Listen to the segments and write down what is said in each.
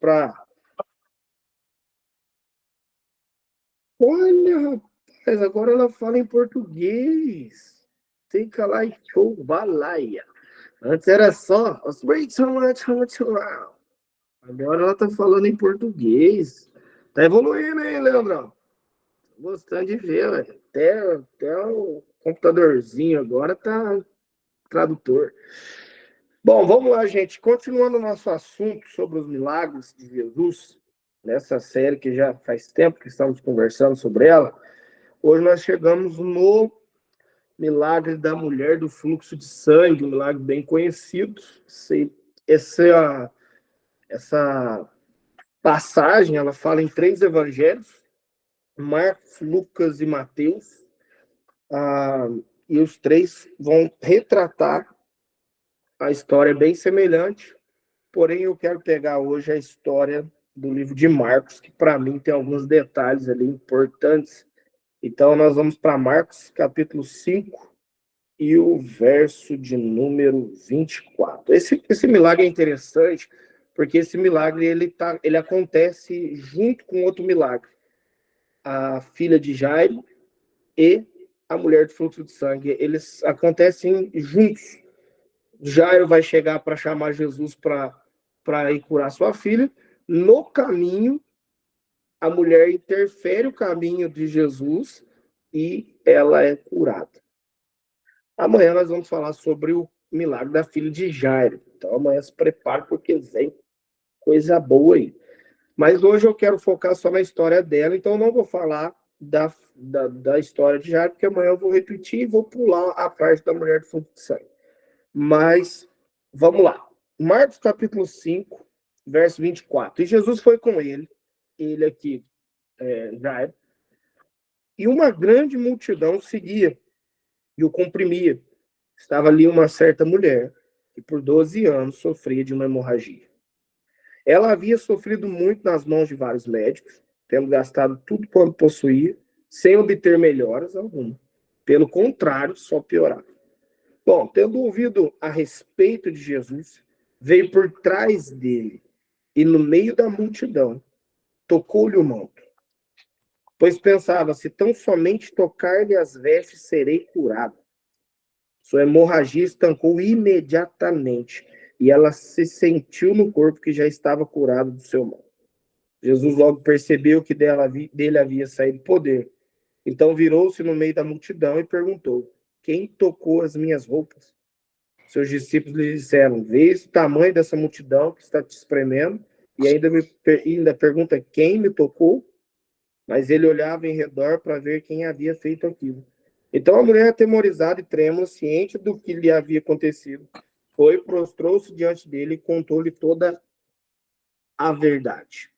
para... Olha, rapaz, agora ela fala em português. Tem que lá e show, balaia. Antes era só os breaks so much, so much around. Agora ela tá falando em português. Tá evoluindo, hein, Leandrão? Gostando de ver, velho. Até o computadorzinho agora tá tradutor. Bom, vamos lá, gente. Continuando o nosso assunto sobre os milagres de Jesus, nessa série que já faz tempo que estamos conversando sobre ela, hoje nós chegamos no milagre da mulher do fluxo de sangue, um milagre bem conhecido. Essa passagem, ela fala em 3 evangelhos, Marcos, Lucas e Mateus, e os 3 vão retratar a história bem semelhante, porém eu quero pegar hoje a história do livro de Marcos, que para mim tem alguns detalhes ali importantes. Então nós vamos para Marcos, capítulo 5, e o verso de número 24. Esse milagre é interessante, porque esse milagre ele acontece junto com outro milagre. A filha de Jairo e a mulher do fluxo de sangue, eles acontecem juntos. Jairo vai chegar para chamar Jesus para ir curar sua filha. No caminho, a mulher interfere o caminho de Jesus e ela é curada. Amanhã nós vamos falar sobre o milagre da filha de Jairo. Então amanhã se prepare porque vem coisa boa aí. Mas hoje eu quero focar só na história dela, então não vou falar da história de Jairo, porque amanhã eu vou repetir e vou pular a parte da mulher do fluxo de sangue. Mas vamos lá. Marcos capítulo 5, verso 24. E Jesus foi com ele aqui, Jairo, e uma grande multidão seguia e o comprimia. Estava ali uma certa mulher que por 12 anos sofria de uma hemorragia. Ela havia sofrido muito nas mãos de vários médicos, tendo gastado tudo quanto possuía, sem obter melhoras alguma. Pelo contrário, só piorava. Bom, tendo ouvido a respeito de Jesus, veio por trás dele e no meio da multidão tocou-lhe o manto, pois pensava, se tão somente tocar-lhe as vestes, serei curado. Sua hemorragia estancou imediatamente e ela se sentiu no corpo que já estava curado do seu mal. Jesus logo percebeu que dele havia saído poder. Então virou-se no meio da multidão e perguntou, quem tocou as minhas roupas? Seus discípulos lhe disseram, vês o tamanho dessa multidão que está te espremendo e ainda pergunta quem me tocou? Mas ele olhava em redor para ver quem havia feito aquilo. Então a mulher, atemorizada e trêmula, ciente do que lhe havia acontecido, foi, prostrou-se diante dele e contou-lhe toda a verdade.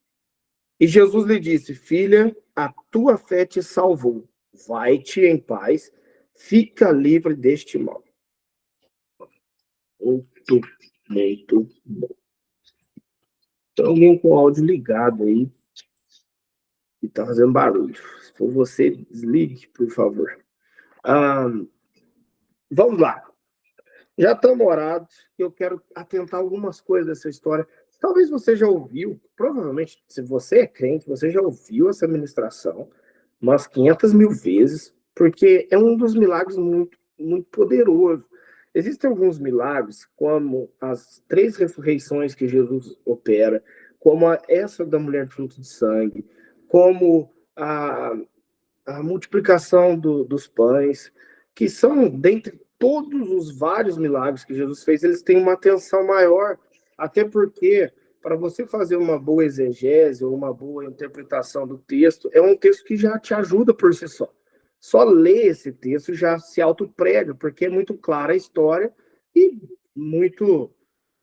E Jesus lhe disse, filha, a tua fé te salvou. Vai-te em paz, fica livre deste mal. Muito, muito bom. Então, alguém com o áudio ligado aí e tá fazendo barulho. Se for você, desligue, por favor. Vamos lá. Já estamos orados, eu quero atentar algumas coisas dessa história. Talvez você já ouviu, provavelmente, se você é crente, você já ouviu essa ministração umas 500 mil vezes, porque é um dos milagres muito, muito poderoso. Existem alguns milagres, como as 3 ressurreições que Jesus opera, como essa da mulher de fluxo de sangue, como a multiplicação dos pães, que são, dentre todos os vários milagres que Jesus fez, eles têm uma atenção maior, até porque, para você fazer uma boa exegese ou uma boa interpretação do texto, é um texto que já te ajuda por si só. Só ler esse texto já se autoprega, porque é muito clara a história e muito,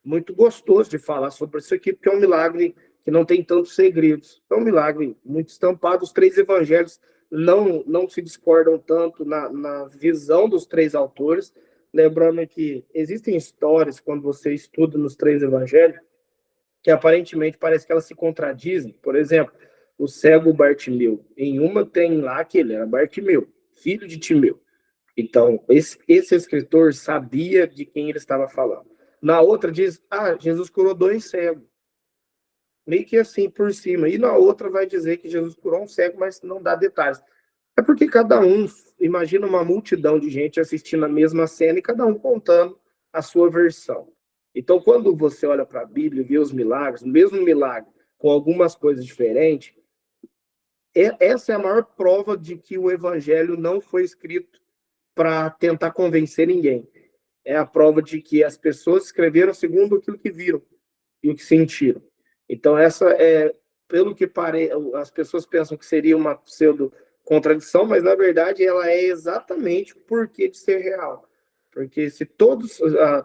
muito gostoso de falar sobre isso aqui, porque é um milagre que não tem tantos segredos. É um milagre muito estampado. Os 3 evangelhos não se discordam tanto na visão dos 3 autores. Lembrando que existem histórias, quando você estuda nos 3 evangelhos, que aparentemente parece que elas se contradizem. Por exemplo, o cego Bartimeu. Em uma tem lá que ele era Bartimeu, filho de Timeu. Então, esse escritor sabia de quem ele estava falando. Na outra diz, Jesus curou 2 cegos. meio que assim por cima. E na outra vai dizer que Jesus curou um cego, mas não dá detalhes. É porque cada um, imagina uma multidão de gente assistindo a mesma cena e cada um contando a sua versão. Então, quando você olha para a Bíblia e vê os milagres, o mesmo milagre, com algumas coisas diferentes, essa é a maior prova de que o evangelho não foi escrito para tentar convencer ninguém. É a prova de que as pessoas escreveram segundo aquilo que viram e o que sentiram. Então, essa é, pelo que as pessoas pensam que seria uma pseudo contradição, mas na verdade ela é exatamente o porquê de ser real. Porque se todos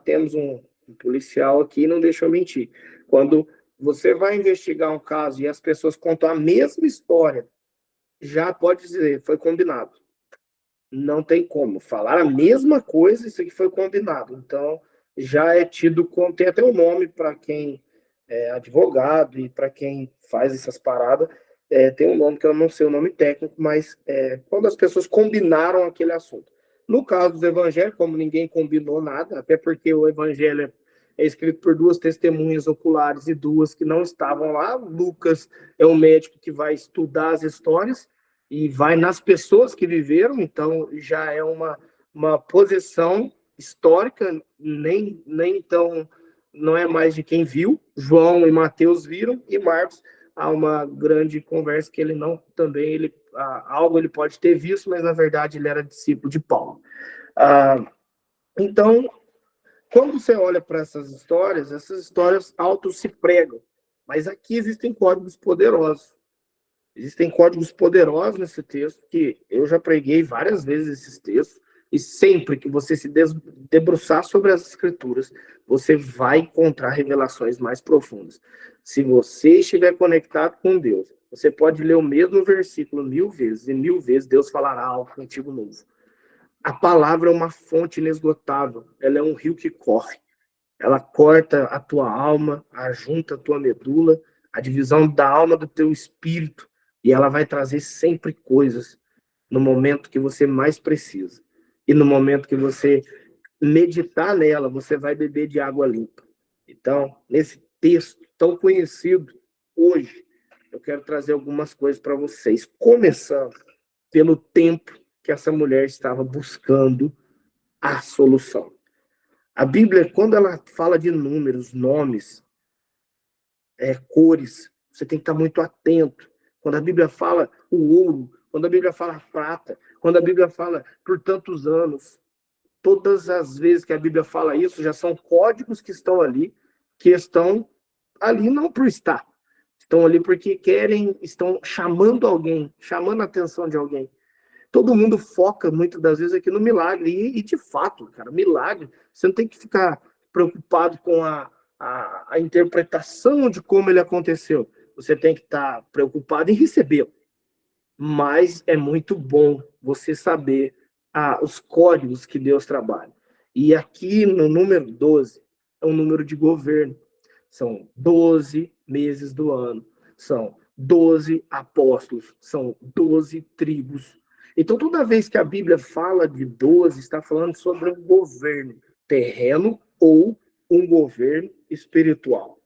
temos um policial aqui, não deixa eu mentir, quando você vai investigar um caso e as pessoas contam a mesma história, já pode dizer, foi combinado. Não tem como. Falar a mesma coisa, isso aqui foi combinado. Então, já é tido como. Tem até um nome para quem é advogado e para quem faz essas paradas. Tem um nome que eu não sei o nome técnico, mas quando as pessoas combinaram aquele assunto. No caso dos evangelhos, como ninguém combinou nada, até porque o evangelho é escrito por duas testemunhas oculares e duas que não estavam lá. Lucas é um médico que vai estudar as histórias e vai nas pessoas que viveram, então já é uma posição histórica, nem tão, não é mais de quem viu. João e Mateus viram, e Marcos há uma grande conversa que ele não também, algo ele pode ter visto, mas na verdade ele era discípulo de Paulo. Então, quando você olha para essas histórias auto se pregam, mas aqui existem códigos poderosos. Existem códigos poderosos nesse texto, que eu já preguei várias vezes esses textos, e sempre que você se debruçar sobre as escrituras, você vai encontrar revelações mais profundas. Se você estiver conectado com Deus, você pode ler o mesmo versículo 1000 vezes, e 1000 vezes Deus falará algo contigo novo. A palavra é uma fonte inesgotável, ela é um rio que corre. Ela corta a tua alma, ajunta a tua medula, a divisão da alma do teu espírito, e ela vai trazer sempre coisas no momento que você mais precisa. E no momento que você meditar nela, você vai beber de água limpa. Então, nesse texto tão conhecido, hoje, eu quero trazer algumas coisas para vocês, começando pelo tempo que essa mulher estava buscando a solução. A Bíblia, quando ela fala de números, nomes, cores, você tem que estar muito atento. Quando a Bíblia fala o ouro, quando a Bíblia fala a prata, quando a Bíblia fala por tantos anos, todas as vezes que a Bíblia fala isso, já são códigos que estão ali, que estão ali não por estar, estão ali porque querem, estão chamando alguém, chamando a atenção de alguém. Todo mundo foca muitas das vezes aqui no milagre, e de fato, cara, milagre, você não tem que ficar preocupado com a interpretação de como ele aconteceu, você tem que estar preocupado em recebê-lo. Mas é muito bom você saber os códigos que Deus trabalha. E aqui no número 12 é um número de governo. São 12 meses do ano. São 12 apóstolos. São 12 tribos. Então, toda vez que a Bíblia fala de 12, está falando sobre um governo terreno ou um governo espiritual.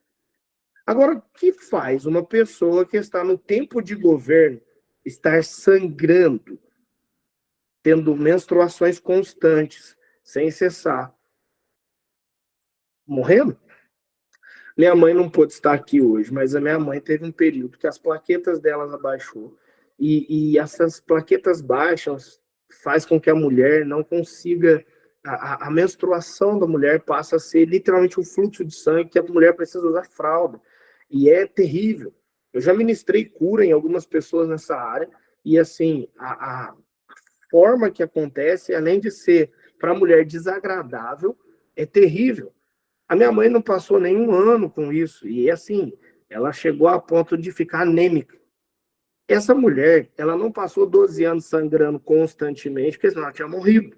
Agora, o que faz uma pessoa que está no tempo de governo estar sangrando, tendo menstruações constantes, sem cessar, morrendo? Minha mãe não pôde estar aqui hoje, mas a minha mãe teve um período que as plaquetas delas abaixou. E essas plaquetas baixas faz com que a mulher não consiga... A menstruação da mulher passa a ser literalmente um fluxo de sangue que a mulher precisa usar fralda. E é terrível. Eu já ministrei cura em algumas pessoas nessa área, e assim, a forma que acontece, além de ser para a mulher desagradável, é terrível. A minha mãe não passou nenhum ano com isso, e assim, ela chegou a ponto de ficar anêmica. Essa mulher, ela não passou 12 anos sangrando constantemente, porque senão ela tinha morrido.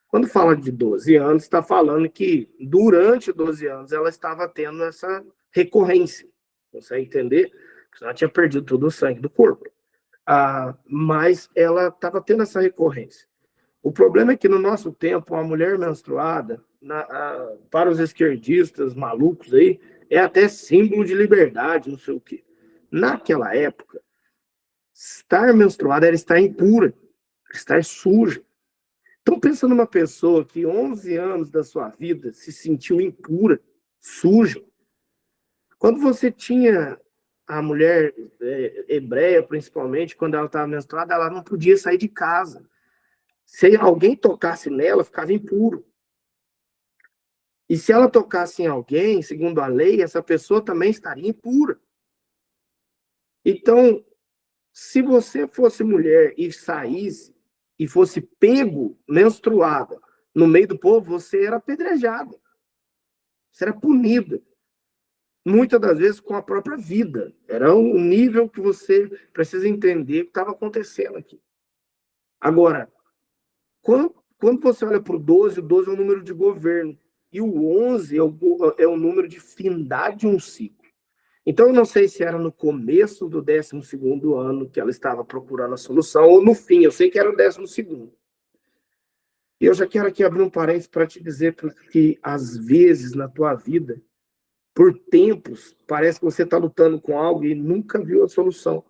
Quando fala de 12 anos, está falando que durante 12 anos ela estava tendo essa recorrência. Consegue entender? Porque senão ela tinha perdido todo o sangue do corpo. Mas ela estava tendo essa recorrência. O problema é que no nosso tempo, uma mulher menstruada, para os esquerdistas malucos aí, é até símbolo de liberdade, não sei o quê. Naquela época, estar menstruada era estar impura, estar suja. Então, pensa numa pessoa que 11 anos da sua vida se sentiu impura, suja. Quando você tinha a mulher hebreia, principalmente, quando ela estava menstruada, ela não podia sair de casa. Se alguém tocasse nela, ficava impuro. E se ela tocasse em alguém, segundo a lei, essa pessoa também estaria impura. Então, se você fosse mulher e saísse e fosse pego menstruada no meio do povo, você era apedrejada. Você era punida. Muitas das vezes com a própria vida. Era um nível que você precisa entender que estava acontecendo aqui. Agora, quando você olha para o 12 é o número de governo. E o 11 é o número de findar de um ciclo. Então, eu não sei se era no começo do 12º ano que ela estava procurando a solução, ou no fim, eu sei que era o 12º. E eu já quero aqui abrir um parênteses para te dizer que, às vezes, na tua vida, por tempos, parece que você está lutando com algo e nunca viu a solução.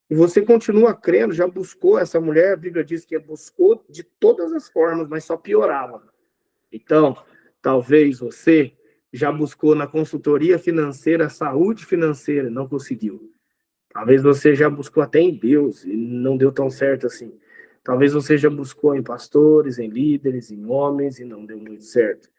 E você continua crendo, já buscou essa mulher, a Bíblia diz que buscou de todas as formas, mas só piorava. Então, talvez você já buscou na consultoria financeira, saúde financeira, não conseguiu. Talvez você já buscou até em Deus e não deu tão certo assim. Talvez você já buscou em pastores, em líderes, em homens e não deu muito certo.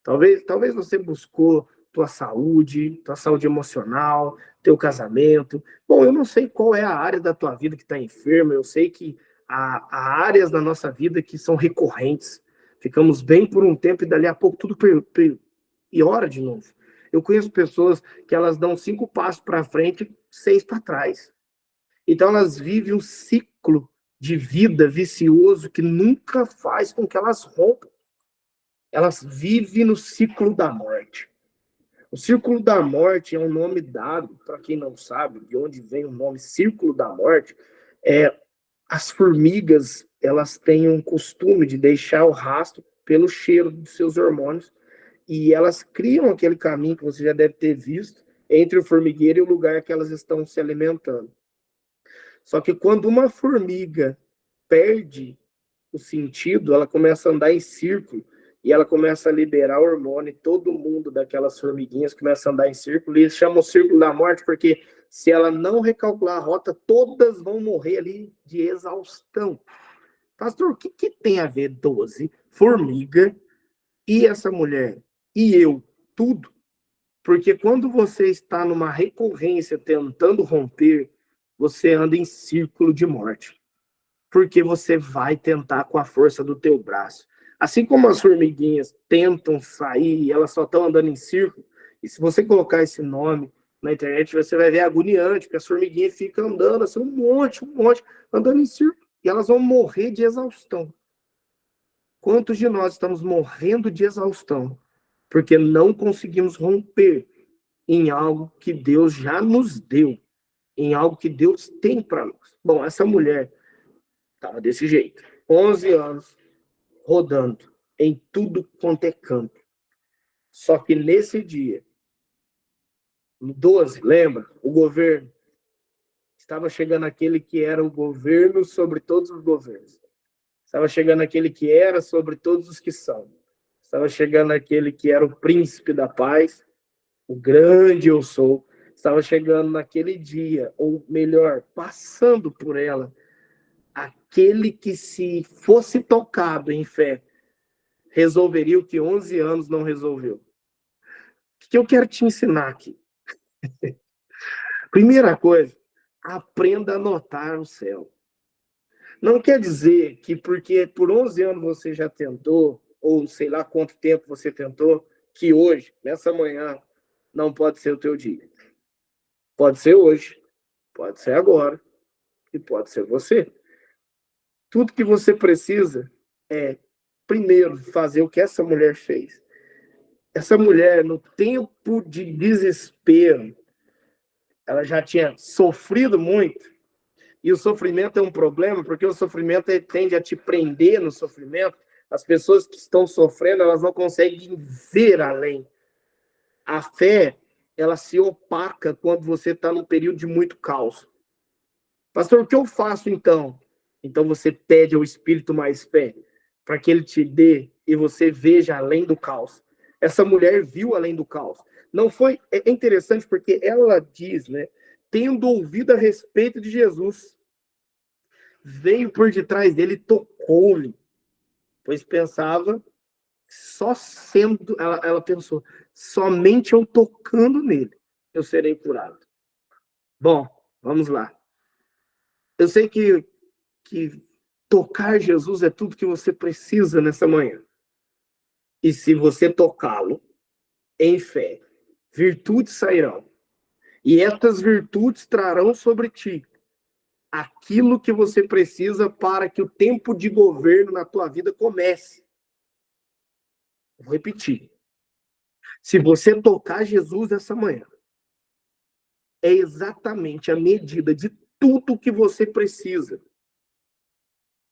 Talvez você buscou tua saúde emocional, teu casamento. Bom, eu não sei qual é a área da tua vida que está enferma, eu sei que há áreas da nossa vida que são recorrentes. Ficamos bem por um tempo e dali a pouco tudo piora de novo. Eu conheço pessoas que elas dão 5 passos para frente, 6 para trás. Então elas vivem um ciclo de vida vicioso que nunca faz com que elas rompam. Elas vivem no ciclo da morte. O círculo da morte é um nome dado, para quem não sabe de onde vem o nome círculo da morte, as formigas, elas têm um costume de deixar o rastro pelo cheiro dos seus hormônios e elas criam aquele caminho que você já deve ter visto entre o formigueiro e o lugar que elas estão se alimentando. Só que quando uma formiga perde o sentido, ela começa a andar em círculo e ela começa a liberar hormônio, e todo mundo daquelas formiguinhas começa a andar em círculo, e eles chamam o círculo da morte porque se ela não recalcular a rota, todas vão morrer ali de exaustão. Pastor, o que tem a ver 12, formiga e essa mulher e eu? Tudo. Porque quando você está numa recorrência tentando romper, você anda em círculo de morte. Porque você vai tentar com a força do teu braço. Assim como as formiguinhas tentam sair, elas só estão andando em círculo, e se você colocar esse nome na internet, você vai ver agoniante, porque as formiguinhas ficam andando assim, um monte, andando em círculo, e elas vão morrer de exaustão. Quantos de nós estamos morrendo de exaustão porque não conseguimos romper em algo que Deus já nos deu, em algo que Deus tem para nós? Bom, essa mulher estava desse jeito, 11 anos, rodando em tudo quanto é canto. Só que nesse dia, no 12, lembra? O governo. Estava chegando aquele que era o governo sobre todos os governos. Estava chegando aquele que era sobre todos os que são. Estava chegando aquele que era o príncipe da paz, o grande eu sou. Estava chegando naquele dia, ou melhor, passando por ela, aquele que, se fosse tocado em fé, resolveria o que 11 anos não resolveu. O que eu quero te ensinar aqui? Primeira coisa, aprenda a notar o céu. Não quer dizer que porque por 11 anos você já tentou, ou sei lá quanto tempo você tentou, que hoje, nessa manhã, não pode ser o teu dia. Pode ser hoje, pode ser agora, e pode ser você. Tudo que você precisa é, primeiro, fazer o que essa mulher fez. Essa mulher, no tempo de desespero, ela já tinha sofrido muito, e o sofrimento é um problema, porque o sofrimento tende a te prender no sofrimento. As pessoas que estão sofrendo, elas não conseguem ver além. A fé, ela se opaca quando você está num período de muito caos. Pastor, o que eu faço então? Então você pede ao Espírito mais fé, para que ele te dê e você veja além do caos. Essa mulher viu além do caos. Não foi. É interessante porque ela diz, né? Tendo ouvido a respeito de Jesus, veio por detrás dele e tocou-lhe, pois pensava, só sendo. Ela pensou, somente eu tocando nele, eu serei curado. Bom, vamos lá. Eu sei que tocar Jesus é tudo que você precisa nessa manhã. E se você tocá-lo em fé, virtudes sairão. E estas virtudes trarão sobre ti aquilo que você precisa para que o tempo de governo na tua vida comece. Vou repetir. Se você tocar Jesus essa manhã, é exatamente a medida de tudo que você precisa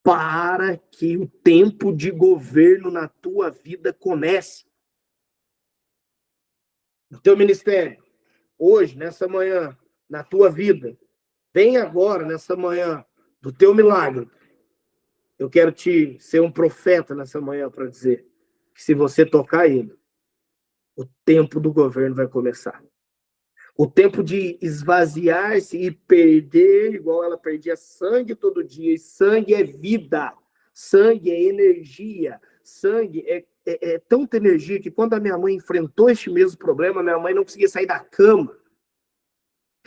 para que o tempo de governo na tua vida comece. No teu ministério, hoje, nessa manhã, na tua vida, bem agora, nessa manhã, do teu milagre. Eu quero te ser um profeta nessa manhã para dizer que se você tocar ele, o tempo do governo vai começar. O tempo de esvaziar-se e perder, igual ela perdia sangue todo dia. E sangue é vida, sangue é energia, sangue é tanta energia que quando a minha mãe enfrentou este mesmo problema, minha mãe não conseguia sair da cama.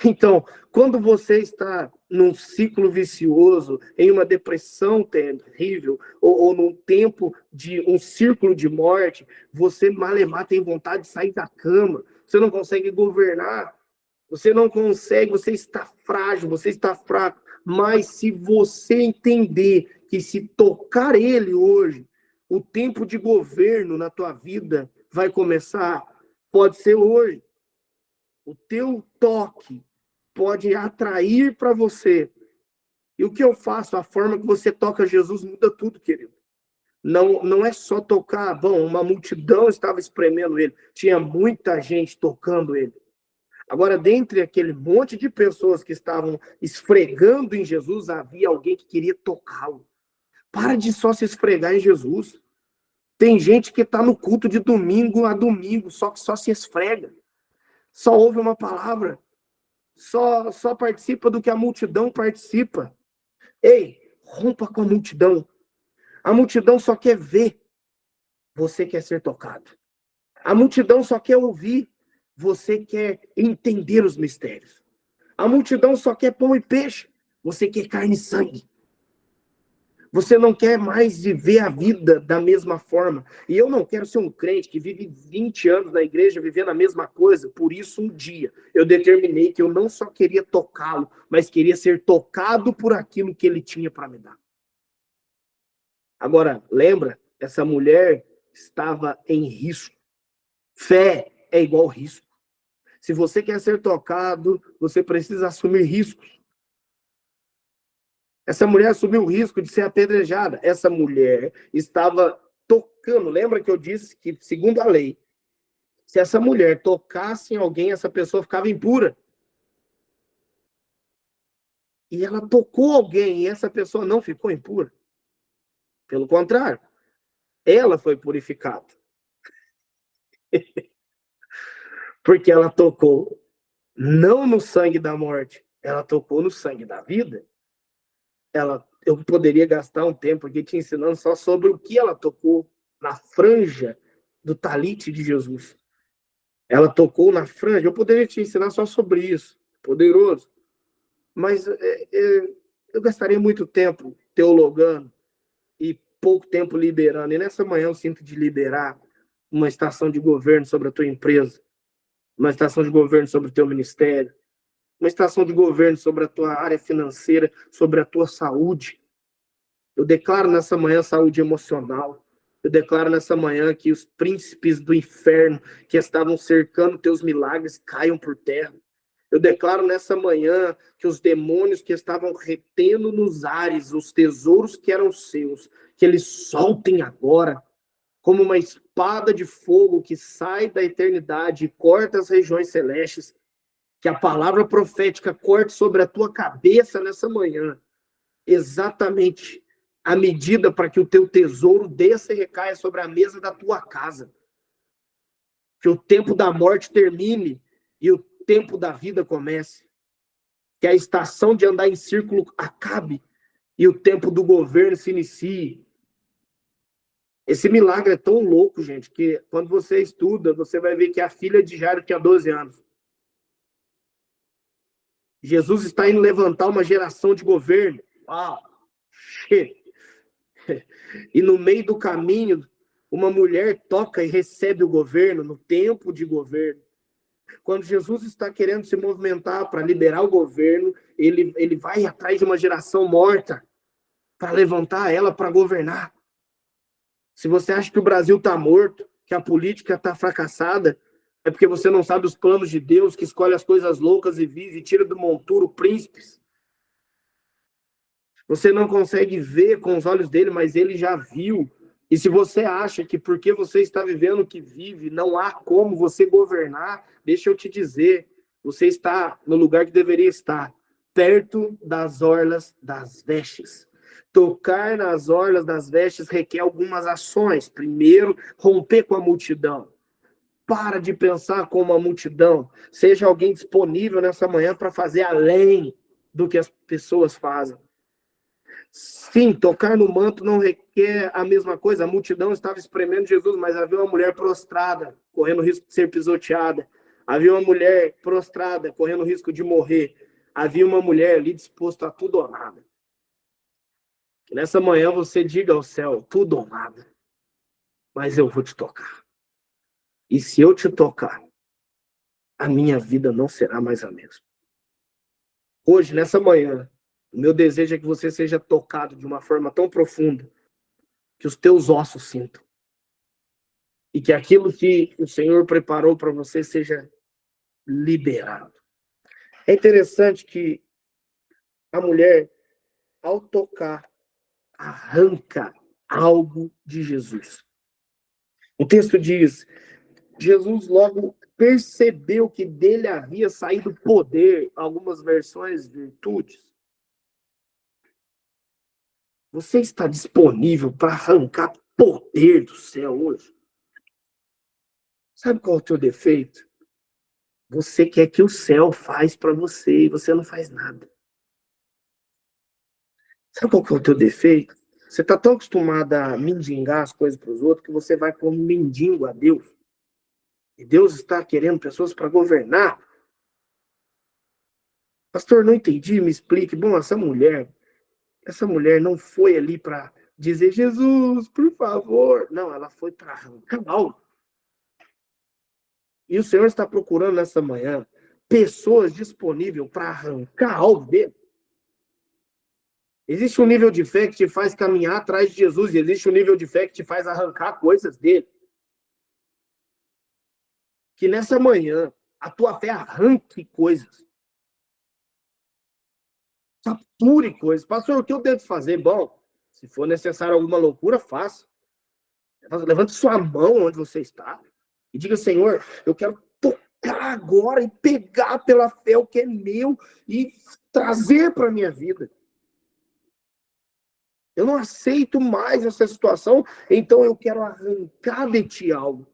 Então, quando você está num ciclo vicioso, em uma depressão terrível, ou num tempo de um círculo de morte, você malemar tem vontade de sair da cama, você não consegue governar, você não consegue, você está frágil, você está fraco. Mas se você entender que se tocar ele hoje, o tempo de governo na tua vida vai começar, pode ser hoje. O teu toque pode atrair para você. E o que eu faço? A forma que você toca Jesus muda tudo, querido. Não é só tocar. Bom, uma multidão estava espremendo ele. Tinha muita gente tocando ele. Agora, dentre aquele monte de pessoas que estavam esfregando em Jesus, havia alguém que queria tocá-lo. Para de só se esfregar em Jesus. Tem gente que está no culto de domingo a domingo, só que só se esfrega. Só ouve uma palavra. Só participa do que a multidão participa. Ei, rompa com a multidão. A multidão só quer ver, você quer ser tocado. A multidão só quer ouvir, você quer entender os mistérios. A multidão só quer pão e peixe, você quer carne e sangue. Você não quer mais viver a vida da mesma forma. E eu não quero ser um crente que vive 20 anos na igreja vivendo a mesma coisa. Por isso, um dia, eu determinei que eu não só queria tocá-lo, mas queria ser tocado por aquilo que ele tinha para me dar. Agora, lembra? Essa mulher estava em risco. Fé é igual risco. Se você quer ser tocado, você precisa assumir riscos. Essa mulher assumiu o risco de ser apedrejada. Essa mulher estava tocando. Lembra que eu disse que, segundo a lei, se essa mulher tocasse em alguém, essa pessoa ficava impura. E ela tocou alguém e essa pessoa não ficou impura. Pelo contrário, ela foi purificada. Porque ela tocou não no sangue da morte, ela tocou no sangue da vida. Eu poderia gastar um tempo aqui te ensinando só sobre o que ela tocou na franja do talite de Jesus. Ela tocou na franja, eu poderia te ensinar só sobre isso, poderoso. Mas eu gastaria muito tempo teologando e pouco tempo liberando. E nessa manhã eu sinto de liberar uma estação de governo sobre a tua empresa, uma estação de governo sobre o teu ministério, uma estação de governo sobre a tua área financeira, sobre a tua saúde. Eu declaro nessa manhã saúde emocional. Eu declaro nessa manhã que os príncipes do inferno que estavam cercando teus milagres caiam por terra. Eu declaro nessa manhã que os demônios que estavam retendo nos ares os tesouros que eram seus, que eles soltem agora, como uma espada de fogo que sai da eternidade e corta as regiões celestes, que a palavra profética corte sobre a tua cabeça nessa manhã, exatamente a medida para que o teu tesouro desça e recaia sobre a mesa da tua casa. Que o tempo da morte termine e o tempo da vida comece. Que a estação de andar em círculo acabe e o tempo do governo se inicie. Esse milagre é tão louco, gente, que quando você estuda, você vai ver que a filha de Jairo tinha 12 anos. Jesus está indo levantar uma geração de governo. Uau! E no meio do caminho, uma mulher toca e recebe o governo, no tempo de governo. Quando Jesus está querendo se movimentar para liberar o governo, ele vai atrás de uma geração morta para levantar ela para governar. Se você acha que o Brasil está morto, que a política está fracassada, é porque você não sabe os planos de Deus, que escolhe as coisas loucas e vive e tira do monturo príncipes. Você não consegue ver com os olhos dele, mas ele já viu. E se você acha que porque você está vivendo o que vive, não há como você governar, deixa eu te dizer, você está no lugar que deveria estar, perto das orlas das vestes. Tocar nas orlas das vestes requer algumas ações. Primeiro, romper com a multidão. Para de pensar como a multidão. Seja alguém disponível nessa manhã para fazer além do que as pessoas fazem. Sim, tocar no manto não requer a mesma coisa. A multidão estava espremendo Jesus, mas havia uma mulher prostrada, correndo risco de ser pisoteada. Havia uma mulher prostrada, correndo risco de morrer. Havia uma mulher ali disposta a tudo ou nada. Que nessa manhã você diga ao céu, tudo ou nada. Mas eu vou te tocar. E se eu te tocar, a minha vida não será mais a mesma. Hoje, nessa manhã, o meu desejo é que você seja tocado de uma forma tão profunda que os teus ossos sintam. E que aquilo que o Senhor preparou para você seja liberado. É interessante que a mulher, ao tocar, arranca algo de Jesus. O texto diz, Jesus logo percebeu que dele havia saído poder, algumas versões, virtudes. Você está disponível para arrancar poder do céu hoje? Sabe qual é o teu defeito? Você quer que o céu faz para você e você não faz nada. Sabe qual que é o teu defeito? Você está tão acostumado a mendigar as coisas para os outros que você vai como mendigo a Deus. E Deus está querendo pessoas para governar. Pastor, não entendi, me explique. Bom, essa mulher não foi ali para dizer, Jesus, por favor. Não, ela foi para arrancar algo. E o Senhor está procurando nessa manhã pessoas disponíveis para arrancar algo dele. Existe um nível de fé que te faz caminhar atrás de Jesus e existe um nível de fé que te faz arrancar coisas dele. Que nessa manhã a tua fé arranque coisas. Capture coisas. Pastor, o que eu devo fazer? Bom, se for necessário alguma loucura, faça. Levante sua mão onde você está e diga, Senhor, eu quero tocar agora e pegar pela fé o que é meu e trazer para a minha vida. Eu não aceito mais essa situação, então eu quero arrancar de ti algo.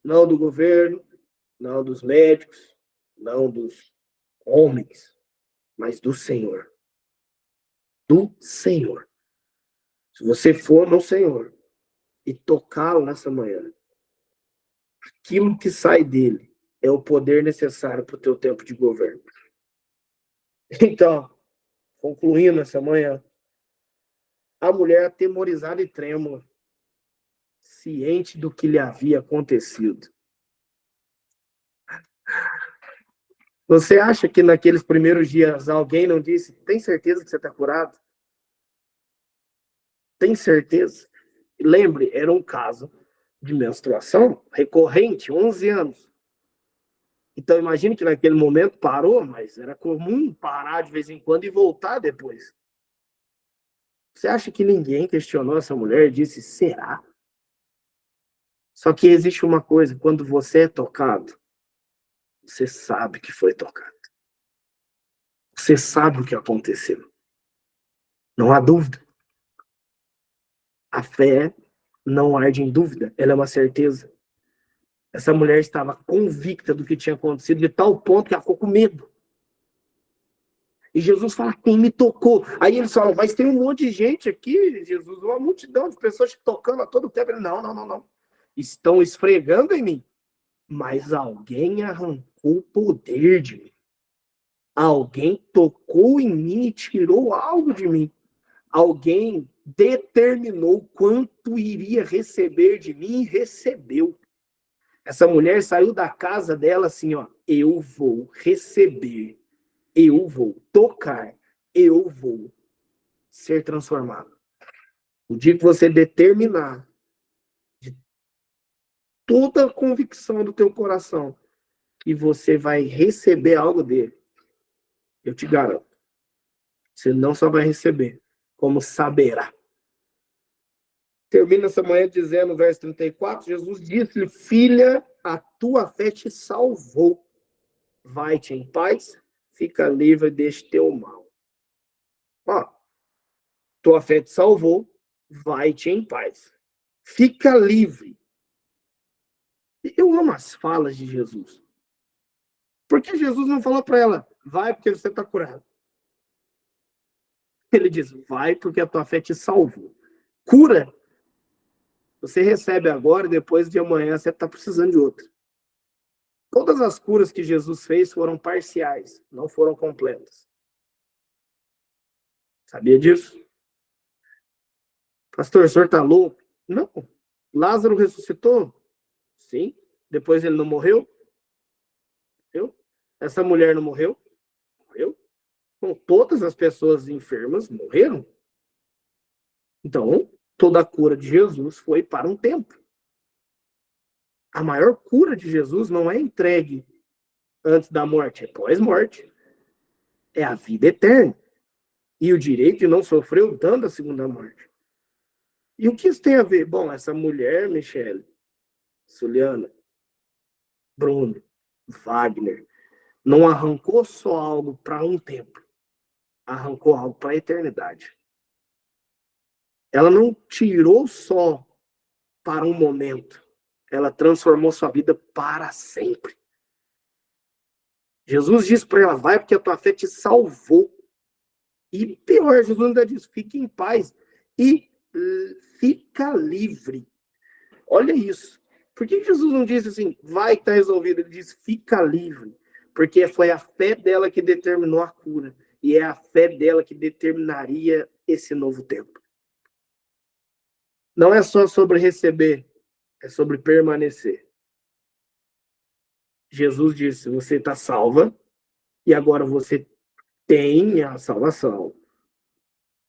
Não do governo, não dos médicos, não dos homens, mas do Senhor. Do Senhor. Se você for no Senhor e tocá-lo nessa manhã, aquilo que sai dele é o poder necessário para o teu tempo de governo. Então, concluindo essa manhã, a mulher atemorizada e trêmula, ciente do que lhe havia acontecido. Você acha que naqueles primeiros dias alguém não disse, tem certeza que você está curado? Tem certeza? Lembre, era um caso de menstruação recorrente, 11 anos. Então, imagine que naquele momento parou, mas era comum parar de vez em quando e voltar depois. Você acha que ninguém questionou essa mulher e disse, será? Só que existe uma coisa, quando você é tocado, você sabe que foi tocado. Você sabe o que aconteceu. Não há dúvida. A fé não arde em dúvida, ela é uma certeza. Essa mulher estava convicta do que tinha acontecido, de tal ponto que ela ficou com medo. E Jesus fala, quem me tocou? Aí eles falam, mas tem um monte de gente aqui, Jesus, uma multidão de pessoas te tocando a todo tempo. Ele, não. Estão esfregando em mim. Mas alguém arrancou o poder de mim. Alguém tocou em mim e tirou algo de mim. Alguém determinou quanto iria receber de mim e recebeu. Essa mulher saiu da casa dela assim, ó, eu vou receber, eu vou tocar, eu vou ser transformado. O dia que você determinar de toda a convicção do teu coração que você vai receber algo dele, eu te garanto, você não só vai receber, como saberá. Termina essa manhã dizendo, verso 34, Jesus disse-lhe, filha, a tua fé te salvou. Vai-te em paz, fica livre deste teu mal. Ó, tua fé te salvou, vai-te em paz. Fica livre. Eu amo as falas de Jesus. Porque Jesus não falou para ela, vai porque você está curado. Ele diz, vai porque a tua fé te salvou. Cura, você recebe agora e depois de amanhã você está precisando de outra. Todas as curas que Jesus fez foram parciais, não foram completas. Sabia disso? Pastor, o senhor está louco? Não. Lázaro ressuscitou? Sim. Depois ele não morreu? Morreu. Essa mulher não morreu? Morreu. Bom, todas as pessoas enfermas morreram. Então, toda a cura de Jesus foi para um tempo. A maior cura de Jesus não é entregue antes da morte, é pós-morte. É a vida eterna. E o direito de não sofrer o dano da segunda morte. E o que isso tem a ver? Bom, essa mulher, Michele, Suliana, Bruno, Wagner, não arrancou só algo para um tempo, arrancou algo para a eternidade. Ela não tirou só para um momento, ela transformou sua vida para sempre. Jesus disse para ela, vai porque a tua fé te salvou. E pior, Jesus ainda diz, fique em paz e fica livre. Olha isso. Por que Jesus não disse assim, vai que tá resolvido? Ele diz, fica livre. Porque foi a fé dela que determinou a cura. E é a fé dela que determinaria esse novo tempo. Não é só sobre receber, é sobre permanecer. Jesus disse, você está salva, e agora você tem a salvação.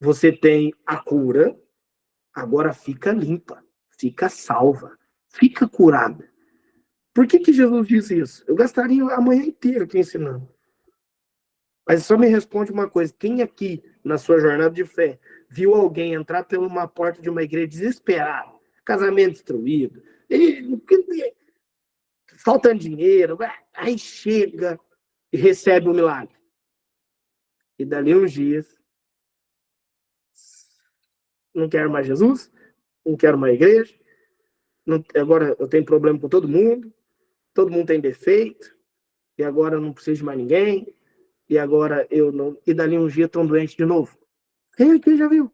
Você tem a cura, agora fica limpa, fica salva, fica curada. Por que Jesus diz isso? Eu gastaria a manhã inteira aqui ensinando. Mas só me responde uma coisa: quem aqui, na sua jornada de fé, viu alguém entrar por uma porta de uma igreja desesperado, casamento destruído, faltando dinheiro, aí chega e recebe um milagre? E dali uns dias, não quero mais Jesus, não quero mais igreja, não, agora eu tenho problema com todo mundo tem defeito, e agora eu não preciso de mais ninguém, e agora eu não. E dali uns dias estão doentes de novo. Quem já viu?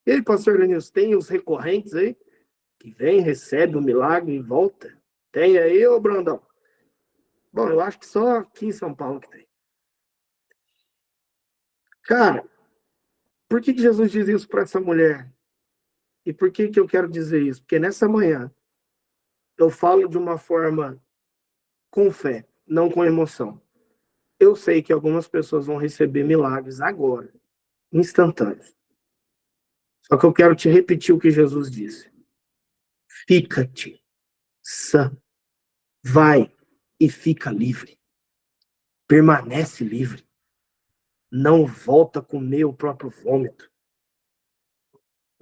E aí, pastor Lenilson, tem os recorrentes aí, que vem, recebe o milagre e volta? Tem aí, ô Brandão? Bom, eu acho que só aqui em São Paulo que tem. Cara, por que Jesus diz isso para essa mulher? E por que eu quero dizer isso? Porque nessa manhã eu falo de uma forma com fé, não com emoção. Eu sei que algumas pessoas vão receber milagres agora, instantâneos. Só que eu quero te repetir o que Jesus disse. Fica-te sã. Vai e fica livre. Permanece livre. Não volta a comer o próprio vômito.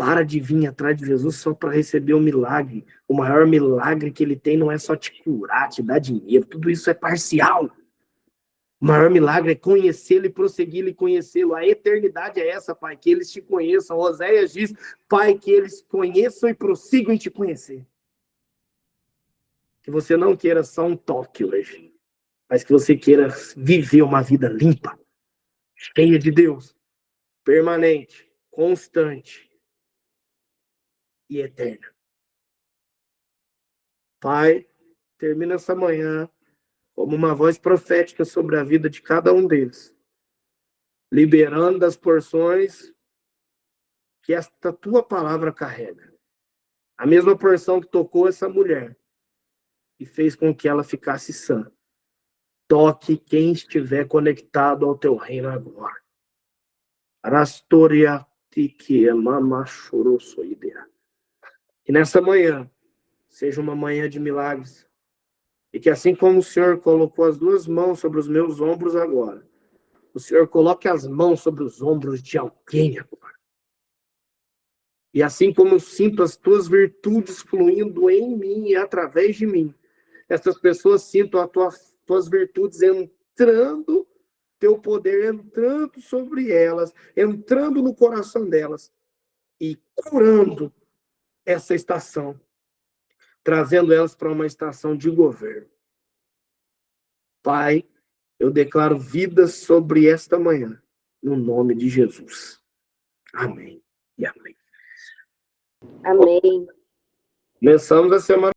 Para de vir atrás de Jesus só para receber um milagre. O maior milagre que ele tem não é só te curar, te dar dinheiro. Tudo isso é parcial. O maior milagre é conhecê-lo e prosseguir e conhecê-lo. A eternidade é essa, Pai, que eles te conheçam. Oséias diz, Pai, que eles conheçam e prossigam em te conhecer. Que você não queira só um toque hoje, mas que você queira viver uma vida limpa, cheia de Deus, permanente, constante e eterna. Pai, termina essa manhã como uma voz profética sobre a vida de cada um deles, liberando das porções que esta tua palavra carrega. A mesma porção que tocou essa mulher e fez com que ela ficasse sã. Toque quem estiver conectado ao teu reino agora. Rastoria tiki mama chorosoidea. Que nessa manhã seja uma manhã de milagres. E que assim como o Senhor colocou as duas mãos sobre os meus ombros agora, o Senhor coloque as mãos sobre os ombros de alguém agora. E assim como eu sinto as tuas virtudes fluindo em mim e através de mim, essas pessoas sintam as tuas virtudes entrando, teu poder entrando sobre elas, entrando no coração delas e curando essa estação, trazendo elas para uma estação de governo. Pai, eu declaro vida sobre esta manhã, no nome de Jesus. Amém e amém. Amém. Começamos a semana